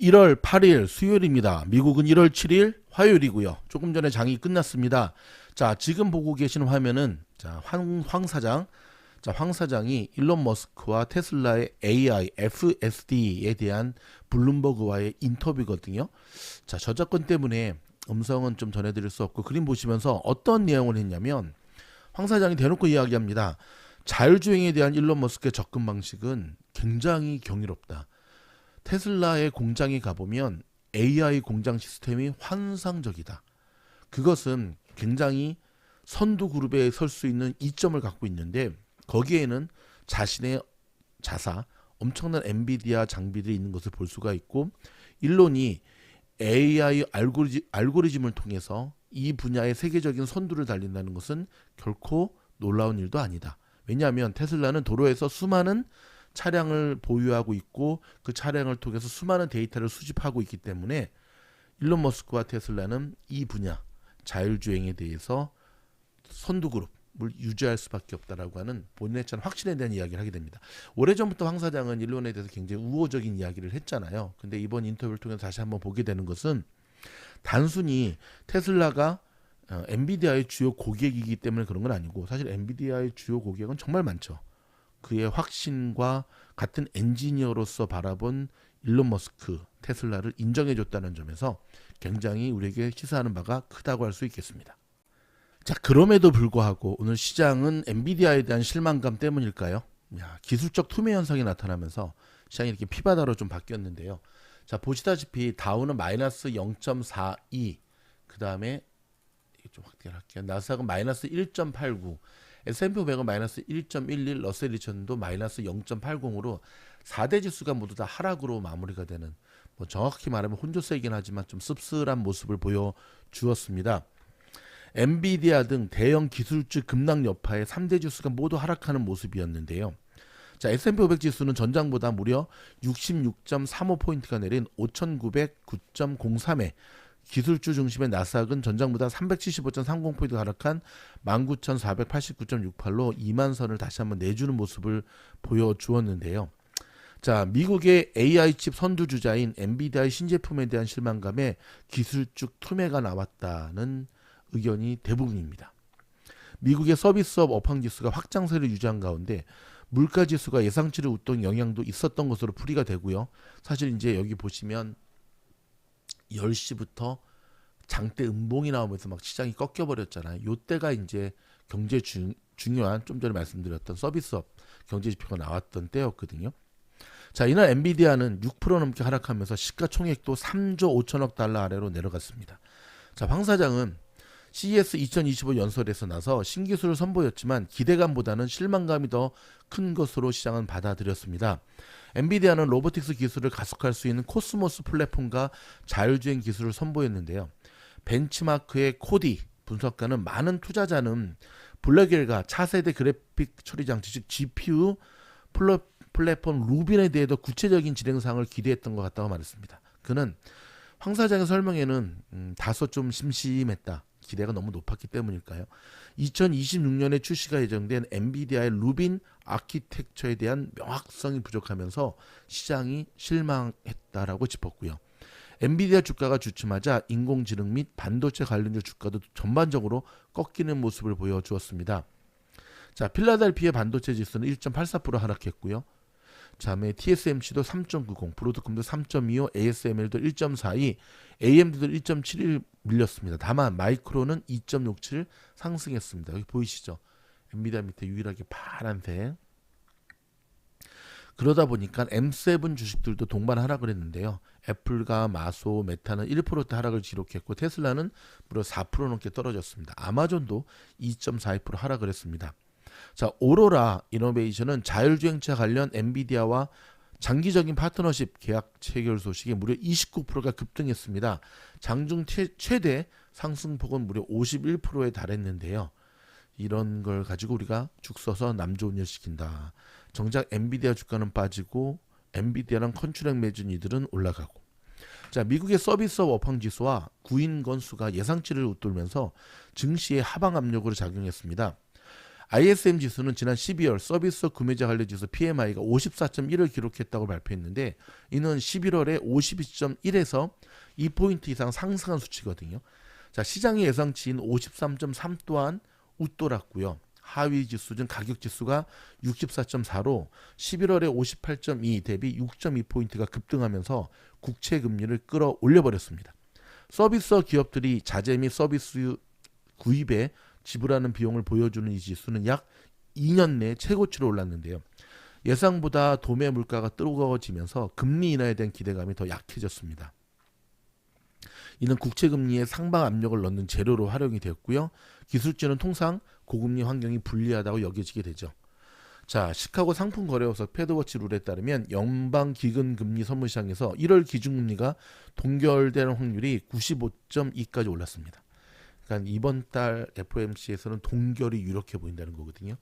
1월 8일 수요일입니다. 미국은 1월 7일 화요일이고요. 조금 전에 장이 끝났습니다. 자, 지금 보고 계시는 화면은 황 사장. 자, 황 사장이 일론 머스크와 테슬라의 AI FSD에 대한 블룸버그와의 인터뷰거든요. 자, 저작권 때문에 음성은 좀 전해드릴 수 없고 그림 보시면서 어떤 내용을 했냐면 황 사장이 대놓고 이야기합니다. 자율주행에 대한 일론 머스크의 접근 방식은 굉장히 경이롭다. 테슬라의 공장에 가보면 AI 공장 시스템이 환상적이다. 그것은 굉장히 선두 그룹에 설 수 있는 이점을 갖고 있는데 거기에는 자신의 자사, 엄청난 엔비디아 장비들이 있는 것을 볼 수가 있고 일론이 AI 알고리즘을 통해서 이 분야의 세계적인 선두를 달린다는 것은 결코 놀라운 일도 아니다. 왜냐하면 테슬라는 도로에서 수많은 차량을 보유하고 있고 그 차량을 통해서 수많은 데이터를 수집하고 있기 때문에 일론 머스크와 테슬라는 이 분야 자율주행에 대해서 선두 그룹을 유지할 수밖에 없다라고 하는 본인의 참 확신에 대한 이야기를 하게 됩니다. 오래전부터 황 사장은 일론에 대해서 굉장히 우호적인 이야기를 했잖아요. 근데 이번 인터뷰를 통해서 다시 한번 보게 되는 것은 단순히 테슬라가 엔비디아의 주요 고객이기 때문에 그런 건 아니고 사실 엔비디아의 주요 고객은 정말 많죠. 그의 확신과 같은 엔지니어로서 바라본 일론 머스크, 테슬라를 인정해줬다는 점에서 굉장히 우리에게 시사하는 바가 크다고 할 수 있겠습니다. 자, 그럼에도 불구하고 오늘 시장은 엔비디아에 대한 실망감 때문일까요? 기술적 투매 현상이 나타나면서 시장이 이렇게 피바다로 좀 바뀌었는데요. 자, 보시다시피 다우는 마이너스 0.42, 그 다음에 좀 확대할게요. 나스닥은 마이너스 1.89, S&P 500은 마이너스 1.11, 러셀 2000도 마이너스 0.80으로 4대 지수가 모두 다 하락으로 마무리가 되는, 뭐 정확히 말하면 혼조세이긴 하지만 좀 씁쓸한 모습을 보여주었습니다. 엔비디아 등 대형 기술주 급락 여파에 3대 지수가 모두 하락하는 모습이었는데요. 자, S&P 500 지수는 전장보다 무려 66.35포인트가 내린 5,909.03에 기술주 중심의 나스닥은 전장보다 375.30포인트 하락한 19,489.68로 2만 선을 다시 한번 내주는 모습을 보여주었는데요. 자, 미국의 AI 칩 선두주자인 엔비디아의 신제품에 대한 실망감에 기술주 투매가 나왔다는 의견이 대부분입니다. 미국의 서비스업 업황지수가 확장세를 유지한 가운데 물가지수가 예상치를 웃돈 영향도 있었던 것으로 풀이가 되고요. 사실 이제 여기 보시면 10시부터 장대 음봉이 나오면서 막 시장이 꺾여버렸잖아요. 요때가 이제 경제 중요한 좀 전에 말씀드렸던 서비스업 경제지표가 나왔던 때였거든요. 자, 이날 엔비디아는 6% 넘게 하락하면서 시가총액도 3조 5천억 달러 아래로 내려갔습니다. 자, 황 사장은 CES 2025 연설에서 나서 신기술을 선보였지만 기대감보다는 실망감이 더 큰 것으로 시장은 받아들였습니다. 엔비디아는 로보틱스 기술을 가속할 수 있는 코스모스 플랫폼과 자율주행 기술을 선보였는데요. 벤치마크의 코디 분석가는 많은 투자자는 블랙웰과 차세대 그래픽 처리 장치 즉 GPU 플랫폼 루빈에 대해 더 구체적인 진행사항을 기대했던 것 같다고 말했습니다. 그는 황 사장의 설명에는 다소 좀 심심했다. 기대가 너무 높았기 때문일까요? 2026년에 출시가 예정된 엔비디아의 루빈 아키텍처에 대한 명확성이 부족하면서 시장이 실망했다라고 짚었고요. 엔비디아 주가가 주춤하자 인공지능 및 반도체 관련주 주가도 전반적으로 꺾이는 모습을 보여주었습니다. 자, 필라델피아 반도체 지수는 1.84% 하락했고요. 다음에 TSMC도 3.90, 브로드컴도 3.25, ASML도 1.42, AMD도 1.71 밀렸습니다. 다만 마이크론은 2.67 상승했습니다. 여기 보이시죠? 엔비디아 밑에 유일하게 파란색. 그러다 보니까 M7 주식들도 동반 하락을 했는데요. 애플과 마소, 메타는 1%대 하락을 기록했고 테슬라는 무려 4% 넘게 떨어졌습니다. 아마존도 2.42% 하락을 했습니다. 자, 오로라 이노베이션은 자율주행차 관련 엔비디아와 장기적인 파트너십 계약 체결 소식에 무려 29%가 급등했습니다. 장중 최대 상승폭은 무려 51%에 달했는데요. 이런 걸 가지고 우리가 죽 서서 남 좋은 일 시킨다. 정작 엔비디아 주가는 빠지고 엔비디아랑 컨트랙 맺은 이들은 올라가고. 자, 미국의 서비스업 업황지수와 구인 건수가 예상치를 웃돌면서 증시의 하방 압력으로 작용했습니다. ISM 지수는 지난 12월 서비스 구매자 관련 지수 PMI가 54.1을 기록했다고 발표했는데 이는 11월에 52.1에서 2포인트 이상 상승한 수치거든요. 자, 시장의 예상치인 53.3 또한 웃돌았고요. 하위 지수 중 가격 지수가 64.4로 11월에 58.2 대비 6.2포인트가 급등하면서 국채 금리를 끌어올려 버렸습니다. 서비스 기업들이 자재 및 서비스 구입에 지불하는 비용을 보여주는 이 지수는 약 2년 내 최고치로 올랐는데요. 예상보다 도매 물가가 뜨거워지면서 금리 인하에 대한 기대감이 더 약해졌습니다. 이는 국채 금리에 상방 압력을 넣는 재료로 활용이 되었고요. 기술주는 통상 고금리 환경이 불리하다고 여겨지게 되죠. 자, 시카고 상품거래소석 패드워치 룰에 따르면 연방기금금리 선물시장에서 1월 기준금리가 동결되는 확률이 95.2까지 올랐습니다. 그러니까 이번 달 FOMC에서는 동결이 유력해 보인다는 거거든요.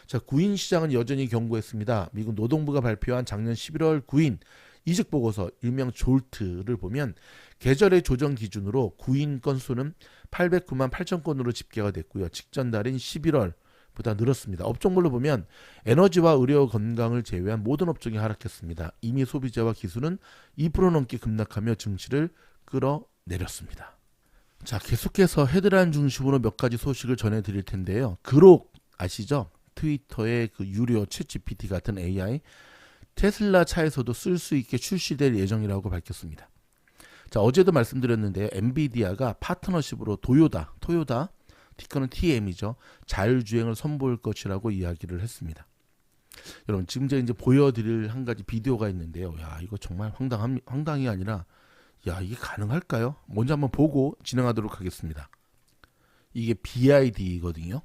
자, 구인 시장은 여전히 견고했습니다. 미국 노동부가 발표한 작년 11월 구인 이직 보고서 일명 졸트를 보면 계절의 조정 기준으로 구인 건수는 809만 8천 건으로 집계가 됐고요. 직전 달인 11월보다 늘었습니다. 업종별로 보면 에너지와 의료 건강을 제외한 모든 업종이 하락했습니다. 이미 소비재와 기술은 2% 넘게 급락하며 증시를 끌어내렸습니다. 자, 계속해서 헤드라인 중심으로 몇 가지 소식을 전해드릴 텐데요. 그록 아시죠? 트위터의 그 유료 챗 GPT 같은 AI 테슬라 차에서도 쓸 수 있게 출시될 예정이라고 밝혔습니다. 자, 어제도 말씀드렸는데요. 엔비디아가 파트너십으로 토요타 티커는 TM이죠. 자율주행을 선보일 것이라고 이야기를 했습니다. 여러분, 지금 제가 이제 보여드릴 한 가지 비디오가 있는데요. 야, 이거 정말 황당이 아니라 야, 이게 가능할까요? 먼저 한번 보고 진행하도록 하겠습니다. 이게 BID거든요.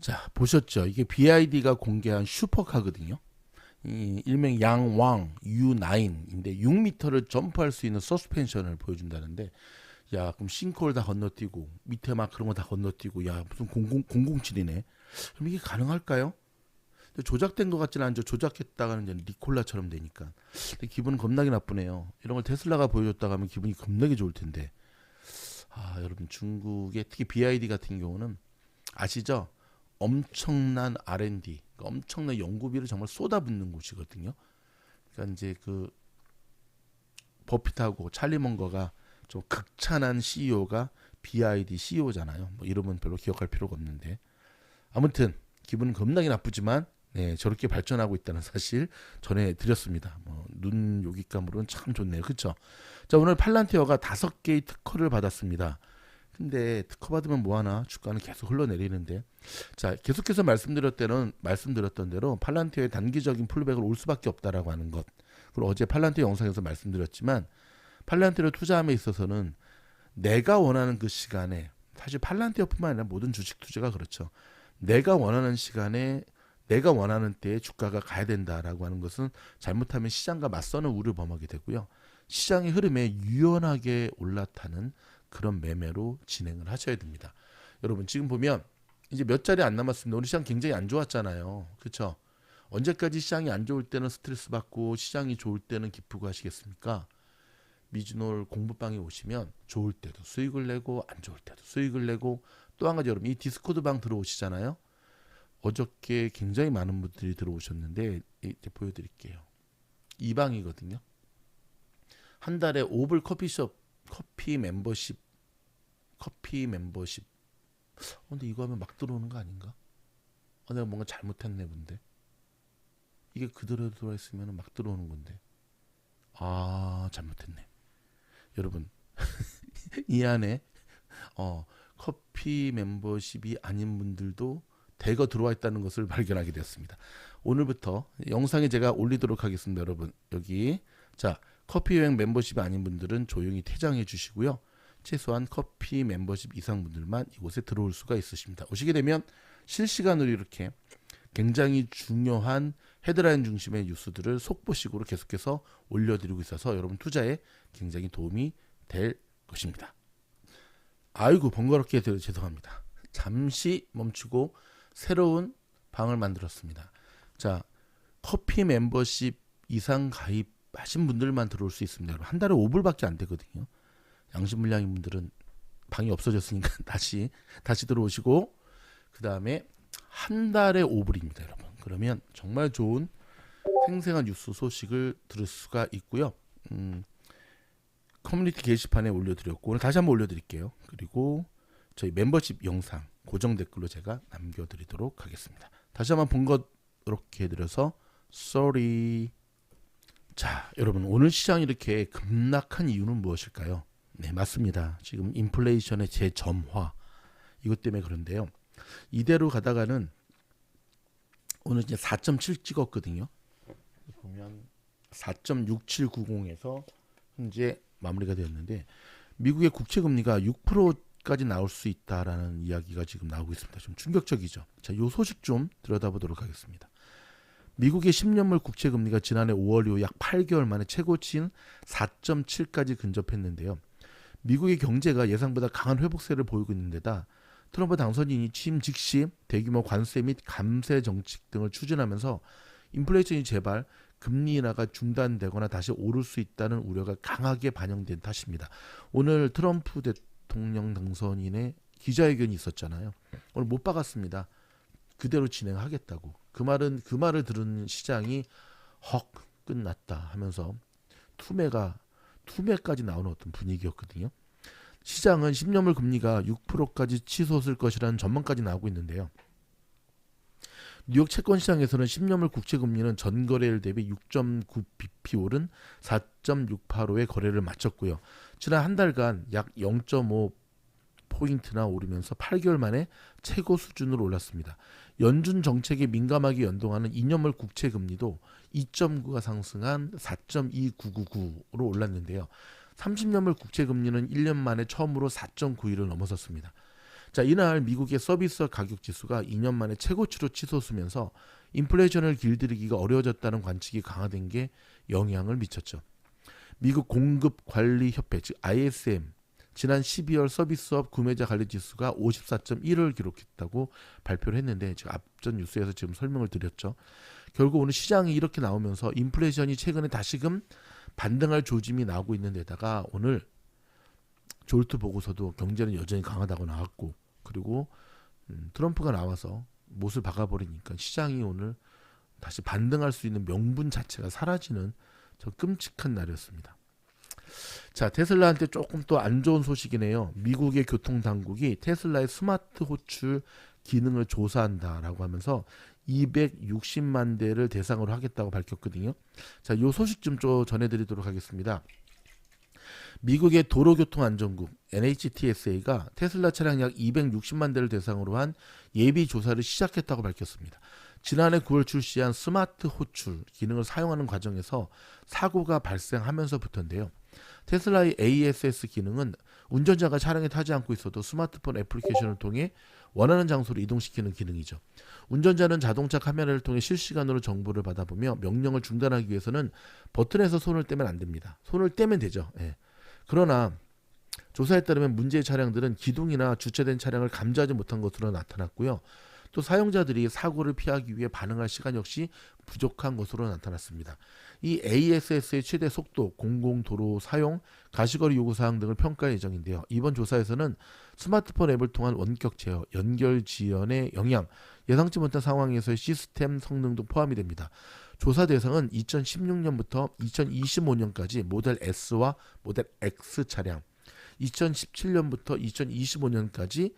자, 보셨죠? 이게 BID가 공개한 슈퍼카거든요. 이 일명 양왕 U9인데 6m를 점프할 수 있는 서스펜션을 보여준다는데, 야, 그럼 싱크홀 다 건너뛰고 밑에 막 그런 거 다 건너뛰고, 야, 무슨 007이네. 그럼 이게 가능할까요? 조작된 것 같지는 않죠. 조작했다가는 이제 니콜라처럼 되니까. 근데 기분은 겁나게 나쁘네요. 이런 걸 테슬라가 보여줬다가 하면 기분이 겁나게 좋을 텐데. 아, 여러분, 중국의 특히 BID 같은 경우는 아시죠? 엄청난 R&D, 그러니까 엄청난 연구비를 정말 쏟아붓는 곳이거든요. 그러니까 이제 그 버핏하고 찰리 먼거가 좀 극찬한 CEO가 BID CEO잖아요. 뭐 이름은 별로 기억할 필요가 없는데, 아무튼 기분은 겁나게 나쁘지만 네, 저렇게 발전하고 있다는 사실 전해드렸습니다. 뭐 눈요깃감으로는 참 좋네요. 그렇죠? 자, 오늘 팔란티어가 5개의 특허를 받았습니다. 근데 특허 받으면 뭐하나, 주가는 계속 흘러내리는데, 자, 계속해서 말씀드렸던 대로 팔란티어의 단기적인 풀백을 올 수밖에 없다라고 하는 것. 그리고 어제 팔란티어 영상에서 말씀드렸지만, 팔란티어를 투자함에 있어서는 내가 원하는 그 시간에, 사실 팔란티어뿐만 아니라 모든 주식 투자가 그렇죠. 내가 원하는 시간에 내가 원하는 때에 주가가 가야 된다라고 하는 것은 잘못하면 시장과 맞서는 우를 범하게 되고요. 시장의 흐름에 유연하게 올라타는 그런 매매로 진행을 하셔야 됩니다. 여러분, 지금 보면 이제 몇 자리 안 남았습니다. 오늘 시장 굉장히 안 좋았잖아요. 그렇죠? 언제까지 시장이 안 좋을 때는 스트레스 받고 시장이 좋을 때는 기쁘고 하시겠습니까? 미즈놀 공부방에 오시면 좋을 때도 수익을 내고 안 좋을 때도 수익을 내고, 또 한 가지, 여러분, 이 디스코드 방 들어오시잖아요. 어저께 굉장히 많은 분들이 들어오셨는데 이제 보여드릴게요. 이 방이거든요. 한 달에 5불 커피 멤버십. 근데 이거 하면 막 들어오는 거 아닌가? 내가 뭔가 잘못했네 본데. 이게 그대로 들어와 있으면 막 들어오는 건데. 잘못했네. 여러분 이 안에 커피 멤버십이 아닌 분들도 대거 들어와 있다는 것을 발견하게 되었습니다. 오늘부터 영상에 제가 올리도록 하겠습니다. 여러분 여기 자 커피 여행 멤버십이 아닌 분들은 조용히 퇴장해 주시고요. 최소한 커피 멤버십 이상 분들만 이곳에 들어올 수가 있으십니다. 오시게 되면 실시간으로 이렇게 굉장히 중요한 헤드라인 중심의 뉴스들을 속보식으로 계속해서 올려드리고 있어서 여러분 투자에 굉장히 도움이 될 것입니다. 아이고 번거롭게 해서 죄송합니다. 잠시 멈추고 새로운 방을 만들었습니다. 자, 커피 멤버십 이상 가입하신 분들만 들어올 수 있습니다. 여러분 한 달에 5불밖에 안 되거든요. 양심불량인 분들은 방이 없어졌으니까 다시 들어오시고 그 다음에 한 달에 5불입니다, 여러분. 그러면 정말 좋은 생생한 뉴스 소식을 들을 수가 있고요. 커뮤니티 게시판에 올려드렸고 오늘 다시 한번 올려드릴게요. 그리고 저희 멤버십 영상 고정 댓글로 제가 남겨드리도록 하겠습니다. 다시 한번 번거롭게 해드려서 sorry. 자, 여러분 오늘 시장이 이렇게 급락한 이유는 무엇일까요? 네, 맞습니다. 지금 인플레이션의 재점화 이것 때문에 그런데요. 이대로 가다가는 오늘 이제 4.7 찍었거든요. 보면 4.6790에서 현재 마무리가 되었는데 미국의 국채 금리가 6%까지 나올 수 있다라는 이야기가 지금 나오고 있습니다. 좀 충격적이죠. 자, 요 소식 좀 들여다보도록 하겠습니다. 미국의 10년물 국채 금리가 지난해 5월 이후 약 8개월 만에 최고치인 4.7까지 근접했는데요. 미국의 경제가 예상보다 강한 회복세를 보이고 있는 데다 트럼프 당선인이 취임 즉시 대규모 관세 및 감세 정책 등을 추진하면서 인플레이션이 제발 금리 인하가 중단되거나 다시 오를 수 있다는 우려가 강하게 반영된 탓입니다. 오늘 트럼프 대통령 당선인의 기자회견이 있었잖아요. 오늘 못 박았습니다. 그대로 진행하겠다고. 그 말을 들은 시장이 헉 끝났다 하면서 투매까지 나오는 어떤 분위기였거든요. 시장은 10년물 금리가 6%까지 치솟을 것이라는 전망까지 나오고 있는데요. 뉴욕 채권 시장에서는 10년물 국채 금리는 전거래일 대비 6.9bp 오른 4.685의 거래를 마쳤고요. 지난 한 달간 약 0.5포인트나 오르면서 8개월 만에 최고 수준으로 올랐습니다. 연준 정책에 민감하게 연동하는 2년물 국채 금리도 2.9가 상승한 4.2999로 올랐는데요. 30년물 국채 금리는 1년 만에 처음으로 4.91을 넘어섰습니다. 자, 이날 미국의 서비스 가격 지수가 2년 만에 최고치로 치솟으면서 인플레이션을 길들이기가 어려워졌다는 관측이 강화된 게 영향을 미쳤죠. 미국 공급관리협회 즉 ISM 지난 12월 서비스업 구매자 관리 지수가 54.1을 기록했다고 발표를 했는데 제가 앞전 뉴스에서 지금 설명을 드렸죠. 결국 오늘 시장이 이렇게 나오면서 인플레이션이 최근에 다시금 반등할 조짐이 나오고 있는 데다가 오늘 졸트 보고서도 경제는 여전히 강하다고 나왔고 그리고 트럼프가 나와서 못을 박아버리니까 시장이 오늘 다시 반등할 수 있는 명분 자체가 사라지는 저 끔찍한 날이었습니다. 자, 테슬라한테 조금 또 안 좋은 소식이네요. 미국의 교통당국이 테슬라의 스마트 호출 기능을 조사한다라고 하면서 260만 대를 대상으로 하겠다고 밝혔거든요. 자, 요 소식 좀 전해드리도록 하겠습니다. 미국의 도로교통안전국 NHTSA가 테슬라 차량 약 260만 대를 대상으로 한 예비 조사를 시작했다고 밝혔습니다. 지난해 9월 출시한 스마트 호출 기능을 사용하는 과정에서 사고가 발생하면서부터인데요. 테슬라의 ASS 기능은 운전자가 차량에 타지 않고 있어도 스마트폰 애플리케이션을 통해 원하는 장소로 이동시키는 기능이죠. 운전자는 자동차 카메라를 통해 실시간으로 정보를 받아보며 명령을 중단하기 위해서는 버튼에서 손을 떼면 안 됩니다. 손을 떼면 되죠. 예. 그러나 조사에 따르면 문제의 차량들은 기둥이나 주차된 차량을 감지하지 못한 것으로 나타났고요. 또 사용자들이 사고를 피하기 위해 반응할 시간 역시 부족한 것으로 나타났습니다. 이 ASS의 최대 속도, 공공도로 사용, 가시거리 요구사항 등을 평가할 예정인데요. 이번 조사에서는 스마트폰 앱을 통한 원격 제어, 연결 지연의 영향, 예상치 못한 상황에서의 시스템 성능도 포함이 됩니다. 조사 대상은 2016년부터 2025년까지 모델 S와 모델 X 차량, 2017년부터 2025년까지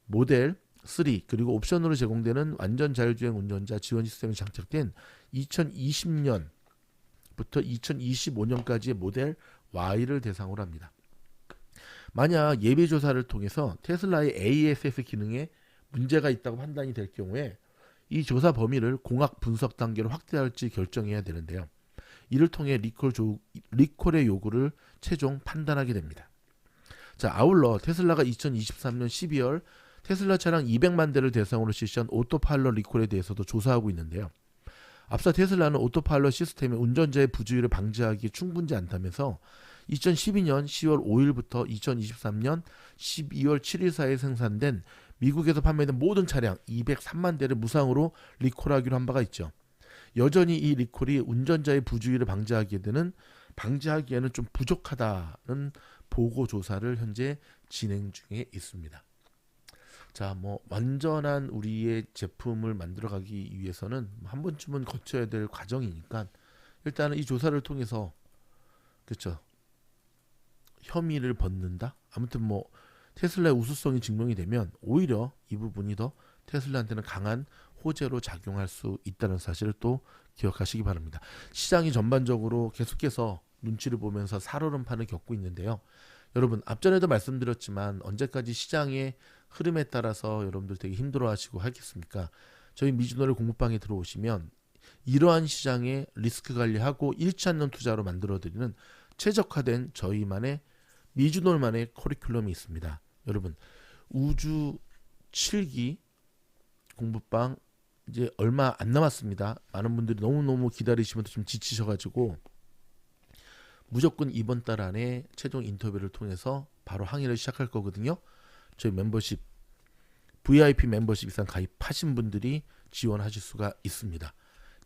모델 3 그리고 옵션으로 제공되는 완전 자율주행 운전자 지원 시스템이 장착된 2020년부터 2025년까지의 모델 Y를 대상으로 합니다. 만약 예비 조사를 통해서 테슬라의 ASS 기능에 문제가 있다고 판단이 될 경우에 이 조사 범위를 공학 분석 단계로 확대할지 결정해야 되는데요. 이를 통해 리콜의 요구를 최종 판단하게 됩니다. 자, 아울러 테슬라가 2023년 12월 테슬라 차량 200만 대를 대상으로 실시한 오토파일럿 리콜에 대해서도 조사하고 있는데요. 앞서 테슬라는 오토파일럿 시스템이 운전자의 부주의를 방지하기에 충분치 않다면서 2012년 10월 5일부터 2023년 12월 7일 사이에 생산된 미국에서 판매된 모든 차량 203만 대를 무상으로 리콜하기로 한 바가 있죠. 여전히 이 리콜이 운전자의 부주의를 방지하기에는 좀 부족하다는 보고 조사를 현재 진행 중에 있습니다. 자, 완전한 우리의 제품을 만들어가기 위해서는 한 번쯤은 거쳐야 될 과정이니까 일단은 이 조사를 통해서 그렇죠. 혐의를 벗는다. 아무튼 테슬라의 우수성이 증명이 되면 오히려 이 부분이 더 테슬라한테는 강한 호재로 작용할 수 있다는 사실을 또 기억하시기 바랍니다. 시장이 전반적으로 계속해서 눈치를 보면서 살얼음판을 겪고 있는데요. 여러분 앞전에도 말씀드렸지만 언제까지 시장의 흐름에 따라서 여러분들 되게 힘들어하시고 하겠습니까? 저희 미주노래 공부방에 들어오시면 이러한 시장의 리스크 관리하고 잃지 않는 투자로 만들어드리는 최적화된 저희만의 미주노래만의 커리큘럼이 있습니다. 여러분 우주 7기 공부방 이제 얼마 안 남았습니다. 많은 분들이 너무너무 기다리시면서 좀 지치셔가지고 무조건 이번 달 안에 최종 인터뷰를 통해서 바로 항의를 시작할 거거든요. 저희 멤버십 VIP 멤버십 이상 가입하신 분들이 지원하실 수가 있습니다.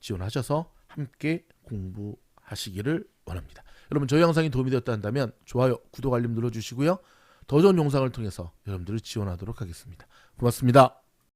지원하셔서 함께 공부하시기를 원합니다. 여러분 저희 영상이 도움이 되었다 한다면 좋아요, 구독, 알림 눌러주시고요. 더 좋은 영상을 통해서 여러분들을 지원하도록 하겠습니다. 고맙습니다.